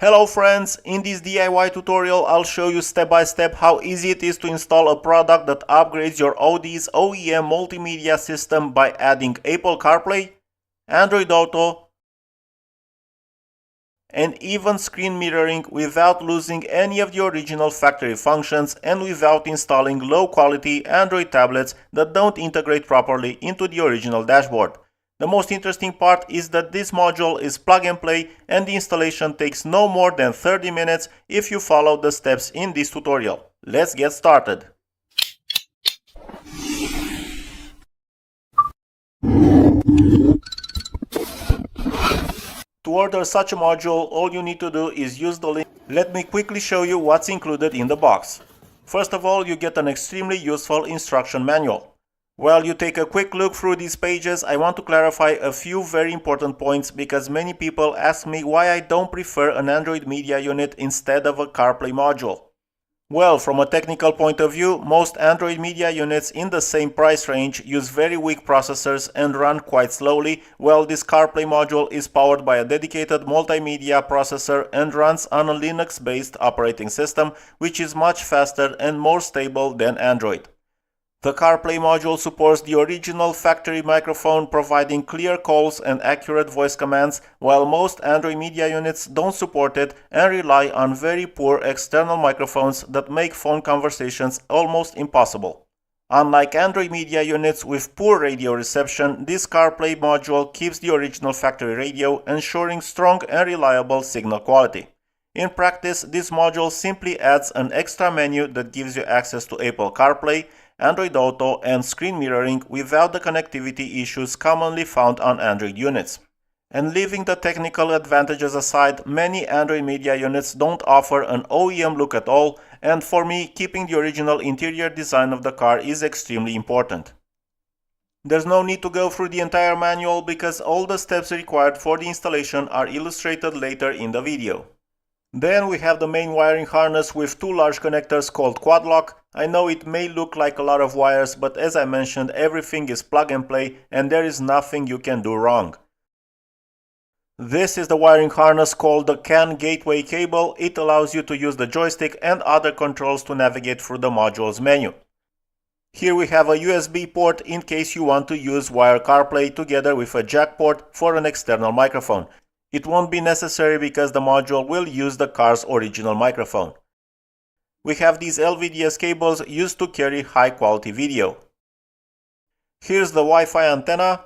Hello friends, in this DIY tutorial I'll show you step by step how easy it is to install a product that upgrades your Audi's OEM multimedia system by adding Apple CarPlay, Android Auto, and even screen mirroring without losing any of the original factory functions and without installing low-quality Android tablets that don't integrate properly into the original dashboard. The most interesting part is that this module is plug and play and the installation takes no more than 30 minutes if you follow the steps in this tutorial. Let's get started. To order such a module, all you need to do is use the link. Let me quickly show you what's included in the box. First of all, you get an extremely useful instruction manual. While you take a quick look through these pages, I want to clarify a few very important points because many people ask me why I don't prefer an Android media unit instead of a CarPlay module. Well, from a technical point of view, most Android media units in the same price range use very weak processors and run quite slowly, while this CarPlay module is powered by a dedicated multimedia processor and runs on a Linux-based operating system, which is much faster and more stable than Android. The CarPlay module supports the original factory microphone, providing clear calls and accurate voice commands, while most Android media units don't support it and rely on very poor external microphones that make phone conversations almost impossible. Unlike Android media units with poor radio reception, this CarPlay module keeps the original factory radio, ensuring strong and reliable signal quality. In practice, this module simply adds an extra menu that gives you access to Apple CarPlay, Android Auto and screen mirroring without the connectivity issues commonly found on Android units. And leaving the technical advantages aside, many Android media units don't offer an OEM look at all, and for me, keeping the original interior design of the car is extremely important. There's no need to go through the entire manual because all the steps required for the installation are illustrated later in the video. Then we have the main wiring harness with two large connectors called quad lock. I know it may look like a lot of wires, but as I mentioned, everything is plug and play and there is nothing you can do wrong. This is the wiring harness called the CAN gateway cable. It allows you to use the joystick and other controls to navigate through the module's menu. Here we have a USB port in case you want to use wire CarPlay together with a jack port for an external microphone. It won't be necessary because the module will use the car's original microphone. We have these LVDS cables used to carry high quality video. Here's the Wi-Fi antenna.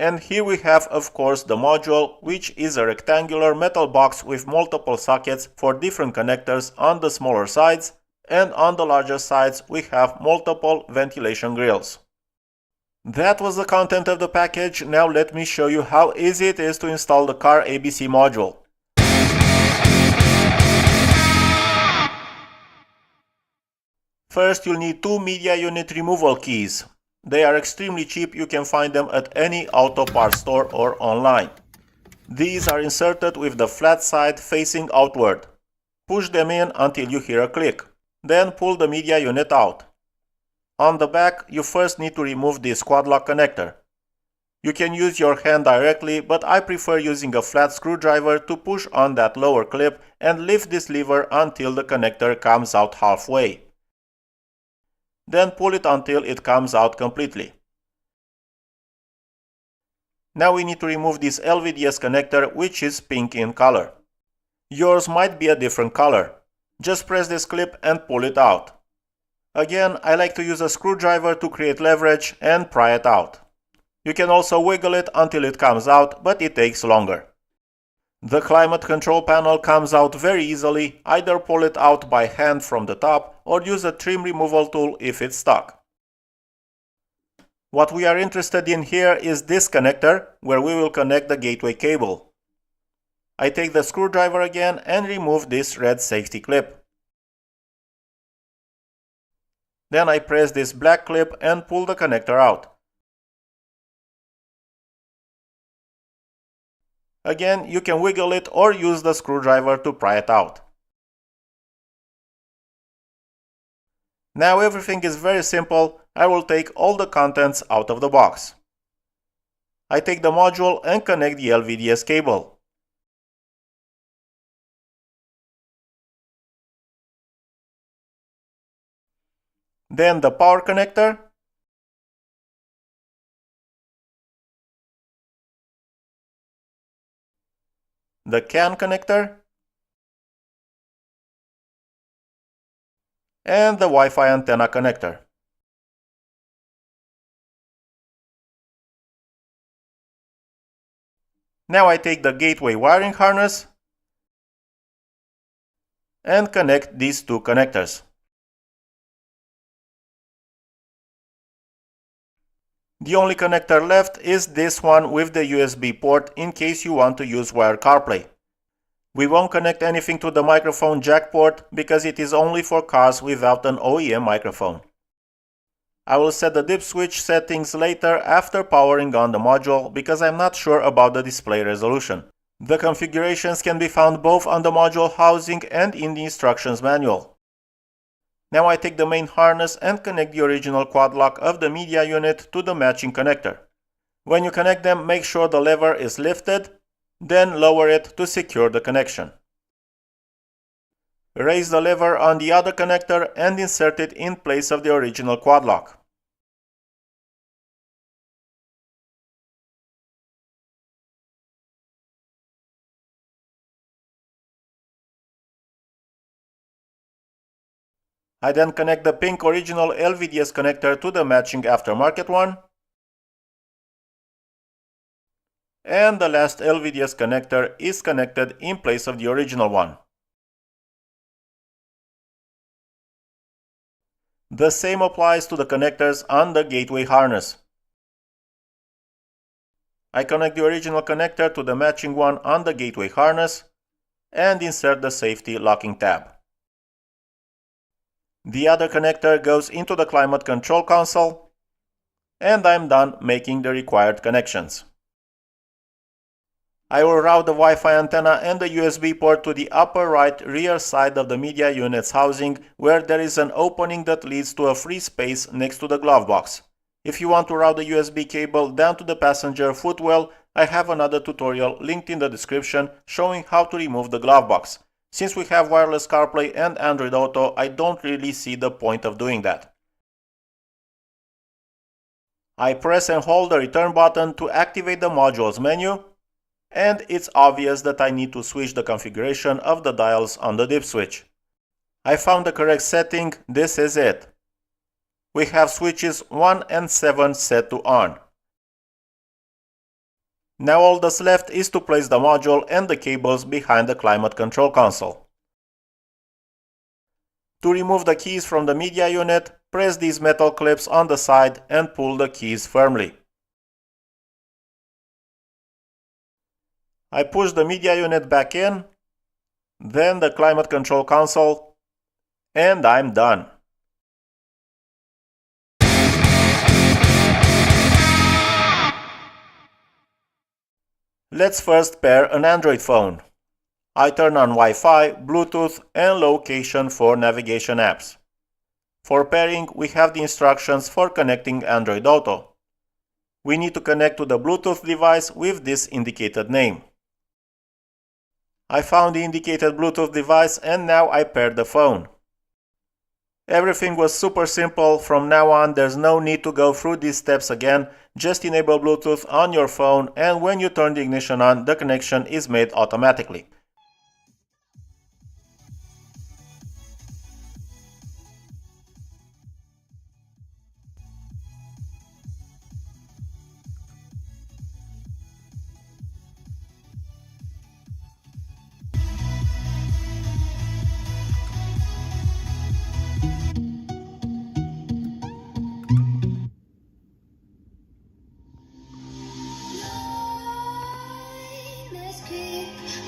And here we have, of course, the module, which is a rectangular metal box with multiple sockets for different connectors on the smaller sides, and on the larger sides we have multiple ventilation grills. That was the content of the package. Now let me show you how easy it is to install the CarABC module. First, you'll need two media unit removal keys. They are extremely cheap, you can find them at any auto parts store or online. These are inserted with the flat side facing outward. Push them in until you hear a click. Then pull the media unit out. On the back, you first need to remove this quad lock connector. You can use your hand directly, but I prefer using a flat screwdriver to push on that lower clip and lift this lever until the connector comes out halfway. Then pull it until it comes out completely. Now we need to remove this LVDS connector, which is pink in color. Yours might be a different color. Just press this clip and pull it out. Again, I like to use a screwdriver to create leverage and pry it out. You can also wiggle it until it comes out, but it takes longer. The climate control panel comes out very easily. Either pull it out by hand from the top or use a trim removal tool if it's stuck. What we are interested in here is this connector, where we will connect the gateway cable. I take the screwdriver again and remove this red safety clip. Then I press this black clip and pull the connector out. Again, you can wiggle it or use the screwdriver to pry it out. Now everything is very simple. I will take all the contents out of the box. I take the module and connect the LVDS cable. then the power connector, the CAN connector, and the Wi-Fi antenna connector. Now I take the gateway wiring harness and connect these two connectors. The only connector left is this one with the USB port in case you want to use wired CarPlay. We won't connect anything to the microphone jack port because it is only for cars without an OEM microphone. I will set the dip switch settings later after powering on the module because I'm not sure about the display resolution. The configurations can be found both on the module housing and in the instructions manual. Now I take the main harness and connect the original quad lock of the media unit to the matching connector. When you connect them, make sure the lever is lifted, then lower it to secure the connection. Raise the lever on the other connector and insert it in place of the original quad lock. I then connect the pink original LVDS connector to the matching aftermarket one. And the last LVDS connector is connected in place of the original one. The same applies to the connectors on the gateway harness. I connect the original connector to the matching one on the gateway harness and insert the safety locking tab. The other connector goes into the climate control console, and I'm done making the required connections. I will route the Wi-Fi antenna and the USB port to the upper right rear side of the media unit's housing, where there is an opening that leads to a free space next to the glove box. If you want to route the USB cable down to the passenger footwell, I have another tutorial linked in the description showing how to remove the glove box. Since we have wireless CarPlay and Android Auto, I don't really see the point of doing that. I press and hold the return button to activate the module's menu, and it's obvious that I need to switch the configuration of the dials on the dip switch. I found the correct setting, this is it. We have switches 1 and 7 set to on. Now all that's left is to place the module and the cables behind the climate control console. To remove the keys from the media unit, press these metal clips on the side and pull the keys firmly. I push the media unit back in, then the climate control console, and I'm done. Let's first pair an Android phone. I turn on Wi-Fi, Bluetooth, and location for navigation apps. For pairing, we have the instructions for connecting Android Auto. We need to connect to the Bluetooth device with this indicated name. I found the indicated Bluetooth device and now I paired the phone. Everything was super simple. From now on, there's no need to go through these steps again. Just enable Bluetooth on your phone, and when you turn the ignition on, the connection is made automatically.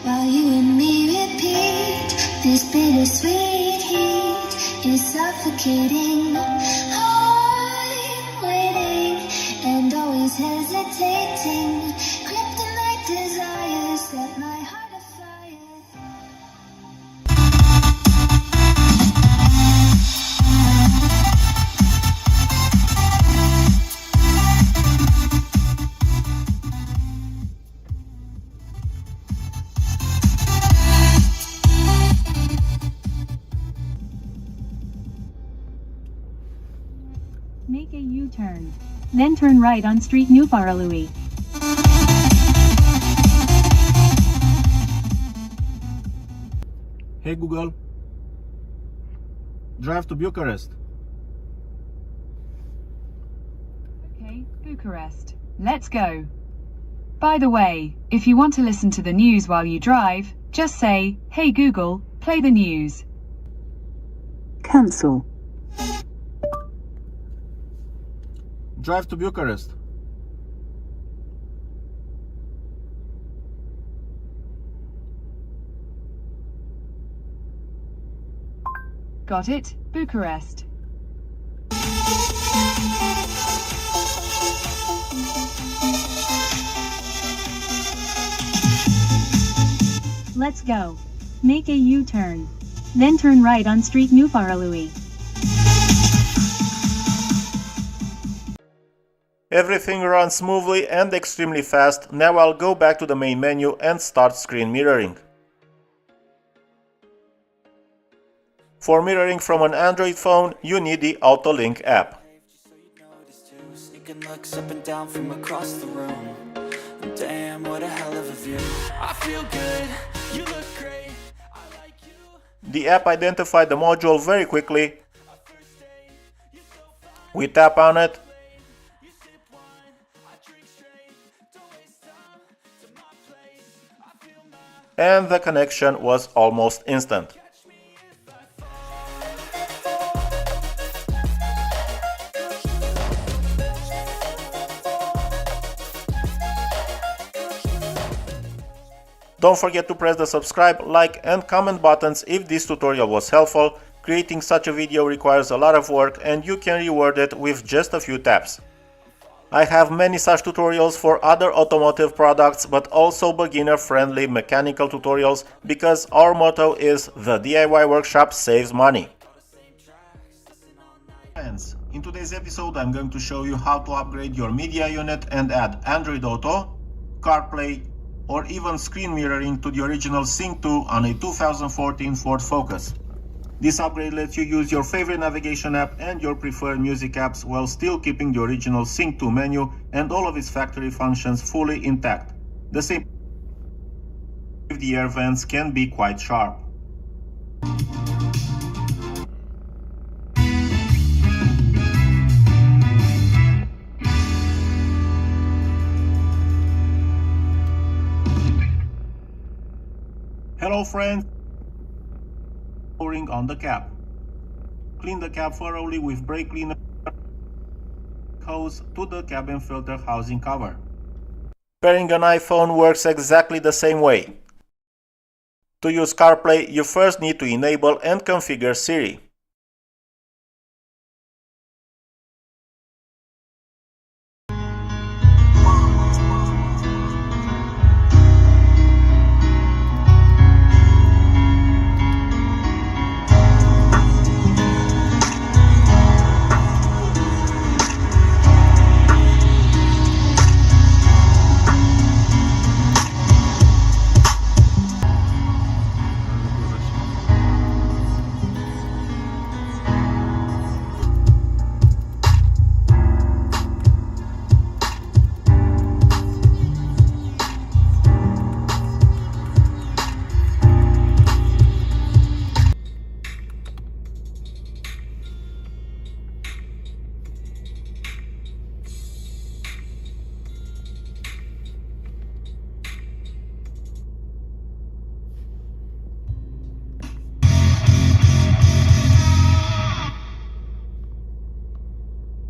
While you and me repeat, this bittersweet heat is suffocating. I'm waiting and always hesitating. Kryptonite desires set my heart afire. U-turn. Then turn right on Street New Faralui. Hey Google, drive to Bucharest. Okay, Bucharest. Let's go. By the way, if you want to listen to the news while you drive, just say, "Hey Google, play the news." Cancel. Drive to Bucharest. Got it, Bucharest. Let's go. Make a U-turn. Then turn right on Street New Faralui. Everything runs smoothly and extremely fast. Now I'll go back to the main menu and start screen mirroring. For mirroring from an Android phone, you need the AutoLink app. Looks up and down from across the room. Damn, what a hell of a view. I feel good, you look great, I like you. The app identified the module very quickly. We tap on it, and the connection was almost instant. Don't forget to press the subscribe, like and comment buttons if this tutorial was helpful. Creating such a video requires a lot of work and you can reward it with just a few taps. I have many such tutorials for other automotive products, but also beginner-friendly mechanical tutorials, because our motto is the DIY workshop saves money. Friends, in today's episode I'm going to show you how to upgrade your media unit and add Android Auto, CarPlay, or even screen mirroring to the original Sync 2 on a 2014 Ford Focus. This upgrade lets you use your favorite navigation app and your preferred music apps while still keeping the original Sync 2 menu and all of its factory functions fully intact. The same with the air vents can be quite sharp. Hello friends! Pouring on the cap. Clean the cap thoroughly with brake cleaner hose to the cabin filter housing cover. Pairing an iPhone works exactly the same way. To use CarPlay, you first need to enable and configure Siri.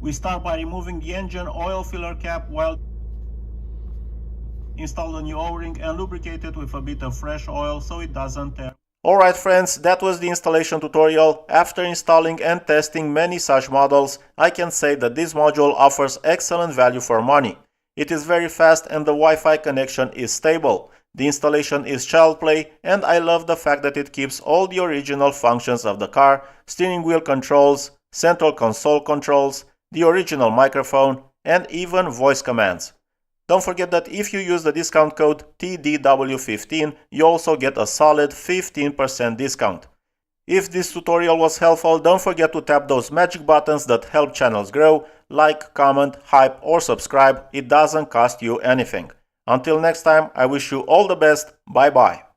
We start by removing the engine oil filler cap while install the new O-ring and lubricate it with a bit of fresh oil so it doesn't tear. Alright friends, that was the installation tutorial. After installing and testing many such models, I can say that this module offers excellent value for money. It is very fast and the Wi-Fi connection is stable. The installation is child play and I love the fact that it keeps all the original functions of the car, steering wheel controls, central console controls, the original microphone, and even voice commands. Don't forget that if you use the discount code TDW15, you also get a solid 15% discount. If this tutorial was helpful, don't forget to tap those magic buttons that help channels grow, like, comment, hype or subscribe. It doesn't cost you anything. Until next time, I wish you all the best. Bye bye.